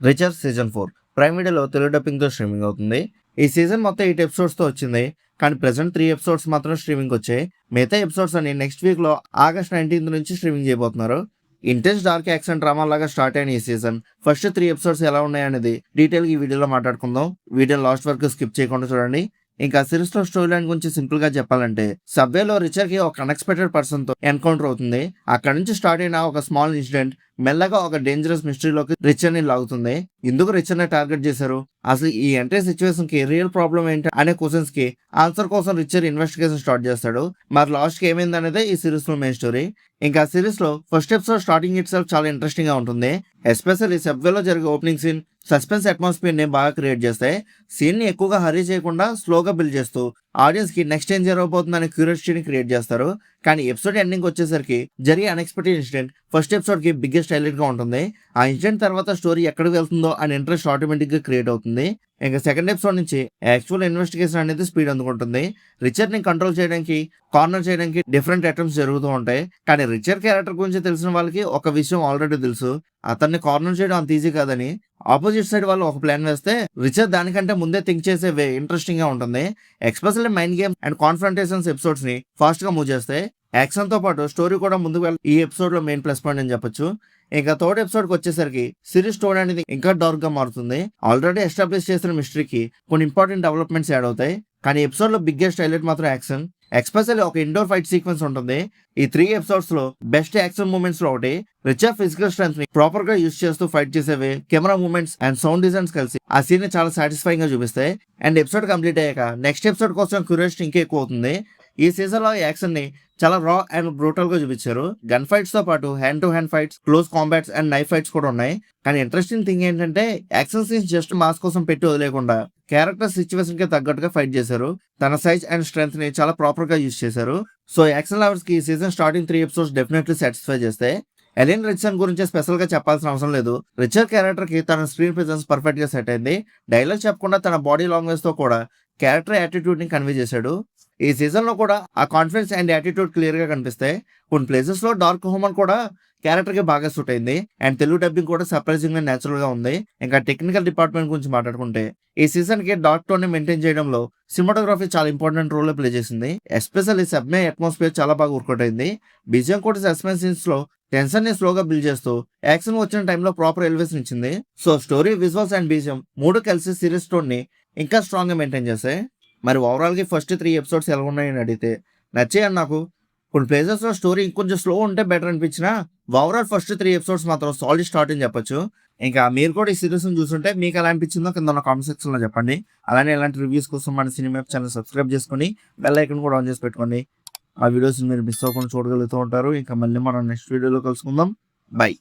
Richer season 4 prime వీడియోలో Telugu డబ్బింగ్తో streaming అవుతుంది. ఈ సీజన్ మొత్తం 8 ఎపిసోడ్స్తో వచ్చింది. కానీ ప్రెసెంట్ 3 ఎపిసోడ్స్ మాత్రం స్ట్రీమింగ్ వచ్చాయి. మిగతా ఎపిసోడ్స్ అన్ని నెక్స్ట్ వీక్లో ఆగస్ట్ 19 నుంచి స్ట్రీమింగ్ చేయబోతున్నారు. ఇంటెన్స్ డార్క్ యాక్షన్ డ్రామా లాగా స్టార్ట్ అయిన ఈ సీజన్ ఫస్ట్ 3 ఎపిసోడ్స్ ఎలా ఉన్నాయనేది డీటెయిల్గా ఈ వీడియోలో మాట్లాడుకుందాం. వీడియో లాస్ట్ వరకు స్కిప్ చేయకుండా చూడండి. ఇంకా సిరీస్ లో స్టోరీ లైన్ గురించి సింపుల్ గా చెప్పాలంటే, సబ్వేలో రిచర్ కి ఒక అన్ఎక్స్పెక్టెడ్ పర్సన్ తో ఎన్కౌంటర్ అవుతుంది. అక్కడ నుంచి స్టార్ట్ అయిన ఒక స్మాల్ ఇన్సిడెంట్ మెల్లగా ఒక డేంజరస్ మిస్టరీలోకి రిచర్ ని లాగుతుంది. ఎందుకు రిచర్ ని టార్గెట్ చేశారు, అసలు ఈ ఎంటైర్ సిచ్యువేషన్ కి రియల్ ప్రాబ్లం ఏంటి అనే క్వశ్చన్స్ కి ఆన్సర్ కోసం రిచర్ ఇన్వెస్టిగేషన్ స్టార్ట్ చేస్తాడు. మరి లాస్ట్ కి ఏమైంది అనేది ఈ సిరీస్ లో మెయిన్ స్టోరీ. ఇంకా సిరీస్ లో first episode starting it self చాలా ఇంట్రెస్టింగ్ గా ఉంటుంది. ఎస్పెషల్లీ సబ్వేలో జరిగే ఓపెనింగ్ సీన్ సస్పెన్స్ అట్మాస్ఫియర్ ని బాగా క్రియేట్ చేస్తాయి. సీన్ ని ఎక్కువగా హరీ చేయకుండా స్లోగా బిల్డ్ చేస్తూ ఆడియన్స్ కి నెక్స్ట్ ఏం జరగబోతుందనే క్యూరియాసిటీని క్రియేట్ చేస్తారు. కానీ ఎపిసోడ్ ఎండింగ్ వచ్చేసరికి జరిగే అన్ఎక్స్పెక్టెడ్ ఇన్సిడెంట్ ఫస్ట్ ఎపిసోడ్ కి బిగ్గెస్ట్ హైలైట్ గా ఉంటుంది. ఆ ఇన్సిడెంట్ తర్వాత స్టోరీ ఎక్కడికి వెళ్తుందో అనే ఇంట్రెస్ట్ ఆటోమేటిక్ గా క్రియేట్ అవుతుంది. ఇంకా సెకండ్ ఎపిసోడ్ నుంచి యాక్చువల్ ఇన్వెస్టిగేషన్ అనేది స్పీడ్ అందుకుంటుంది. రిచర్ ని కంట్రోల్ చేయడానికి, కార్నర్ చేయడానికి డిఫరెంట్ అటెంప్ట్స్ జరుగుతూ ఉంటాయి. కానీ రిచర్ క్యారెక్టర్ గురించి తెలిసిన వాళ్ళకి ఒక విషయం ఆల్రెడీ తెలుసు, అతన్ని కార్నర్ చేయడం అంత ఈజీ కాదని. ఆపోజిట్ సైడ్ వాళ్ళు ఒక ప్లాన్ వేస్తే రిచర్ దానికంటే ముందే థింక్ చేసే వే ఇంట్రెస్టింగ్ గా ఉంటుంది. Especially mind game and confrontations episodes ని ఫాస్ట్ గా మూవ్ చేస్తాయి. యాక్షన్ తో పాటు స్టోరీ కూడా ముందుకు వెళ్ళి ఈ ఎపిసోడ్ లో మెయిన్ ప్లస్ పాయింట్ అని చెప్పొచ్చు. ఇంకా థర్డ్ ఎపిసోడ్ కి వచ్చేసరికి సిరీస్ స్టోరీ అనేది ఇంకా డార్క్ గా మారుతుంది. ఆల్రెడీ ఎస్టాబ్లిష్ చేసిన మిస్టరీకి కొన్ని ఇంపార్టెంట్ డెవలప్మెంట్స్ యాడ్ అవుతాయి. కానీ ఎపిసోడ్ లో బిగ్గెస్ట్ హైలైట్ మాత్రం యాక్షన్. ఎక్స్పెషల్లీ ఒక ఇండోర్ ఫైట్ సీక్వెన్స్ ఉంటుంది. ఈ 3 ఎపిసోడ్స్ లో బెస్ట్ యాక్షన్ మూమెంట్స్ లో ఒకటి. రిచర్ ఫిజికల్ స్ట్రెంత్ ని ప్రాపర్ గా యూస్ చేస్తూ ఫైట్ చేసేవి, camera moments and sound designs కలిసి ఆ సీన్ ని చాలా సాటిస్ఫైయింగ్ గా చూపిస్తాయి. అండ్ ఎపిసోడ్ కంప్లీట్ అయ్యాక నెక్స్ట్ ఎపిసోడ్ కోసం క్యూరియాసిటీ ఇంకా ఎక్కువ అవుతుంది. ఈ సీజన్ లో యాక్షన్ ని చాలా రా అండ్ బ్రూటల్ గా చూపించారు. గన్ ఫైట్స్ తో పాటు hand to hand fights, close combats and knife fights కూడా ఉన్నాయి. కానీ ఇంట్రెస్టింగ్ థింగ్ ఏంటంటే, యాక్షన్ సీన్స్ జస్ట్ మాస్ కోసం పెట్టి వదిలేకుండా క్యారెక్టర్ సిచ్యువేషన్ కి తగ్గట్టుగా ఫైట్ చేశారు. తన సైజ్ అండ్ స్ట్రెంత్ ని చాలా ప్రాపర్ గా యూస్ చేశారు. సో యాక్షన్ లవర్స్ కి ఈ season starting 3 episodes definitely satisfy చేస్తాయి. ఎలిన్ రిచర్ గురించి స్పెషల్ గా చెప్పాల్సిన అవసరం లేదు. రిచర్ క్యారెక్టర్ కి తన స్క్రీన్ ప్రెజెన్స్ పర్ఫెక్ట్ గా సెట్ అయింది. డైలాగ్ చెప్పకుండా తన బాడీ లాంగ్వేజ్ తో కూడా క్యారెక్టర్ యాటిట్యూడ్ ని కన్వే చేశాడు. ఈ సీజన్ లో కూడా ఆ కాన్ఫిడెన్స్ అండ్ యాటిట్యూడ్ క్లియర్ గా కనిపిస్తాయి. కొన్ని ప్లేసెస్ లో డార్క్ హ్యూమన్ కూడా క్యారెక్టర్ కి బాగా సూట్ అయింది. అండ్ తెలుగు డబ్బింగ్ కూడా సర్ప్రైజింగ్ గా నేచురల్ గా ఉంది. ఇంకా టెక్నికల్ డిపార్ట్మెంట్ గురించి మాట్లాడుకుంటే, ఈ సీజన్ కి డార్క్ టోన్ ని మెయింటైన్ చేయడంలో సినిమాటోగ్రఫీ చాలా ఇంపార్టెంట్ రోల్ ప్లే చేసింది. ఎస్పెషల్లీ సబ్మే అట్మాస్ఫియర్ చాలా బాగా వర్కౌట్ అయింది. బిజిఎం కూడా సస్పెన్స్ సీన్స్ లో టెన్షన్ ని స్లోగా బిల్డ్ చేస్తూ యాక్షన్ వచ్చిన టైంలో ప్రాపర్ ఎలివేషన్ ఇచ్చింది. So story, visuals and BGM మూడు కలిసి సిరీస్ టోన్ ని ఇంకా స్ట్రాంగ్ గా మెయింటైన్ చేస్తాయి. మరి ఓవరాల్ గా ఫస్ట్ 3 ఎపిసోడ్స్ ఎలా ఉన్నాయని అడిగితే నచ్చాయని నాకు. కొన్ని ప్లేసెస్ లో స్టోరీ ఇంకొంచెం స్లో ఉంటే బెటర్ అనిపించినా ఓవరాల్ ఫస్ట్ 3 ఎపిసోడ్స్ మాత్రం సాలిడ్ స్టార్ట్ అని చెప్పొచ్చు. ఇంకా మీరు కూడా ఈ సిరీస్ చూస్తుంటే మీకు ఎలా అనిపించిందో కింద ఉన్న కామెంట్ సెక్షన్ లో చెప్పండి. అలానే ఇలాంటి రివ్యూస్ కోసం మన సినిమా ఛానల్ సబ్స్క్రైబ్ చేసుకొని బెల్ ఐకాన్ కూడా ఆన్ చేసి పెట్టుకోండి. ఆ వీడియోస్ మీరు మిస్ అవ్వకుండా చూడగలుగుతూ ఉంటారు. ఇంకా మళ్ళీ మనం నెక్స్ట్ వీడియోలో కలుసుకుందాం. బై.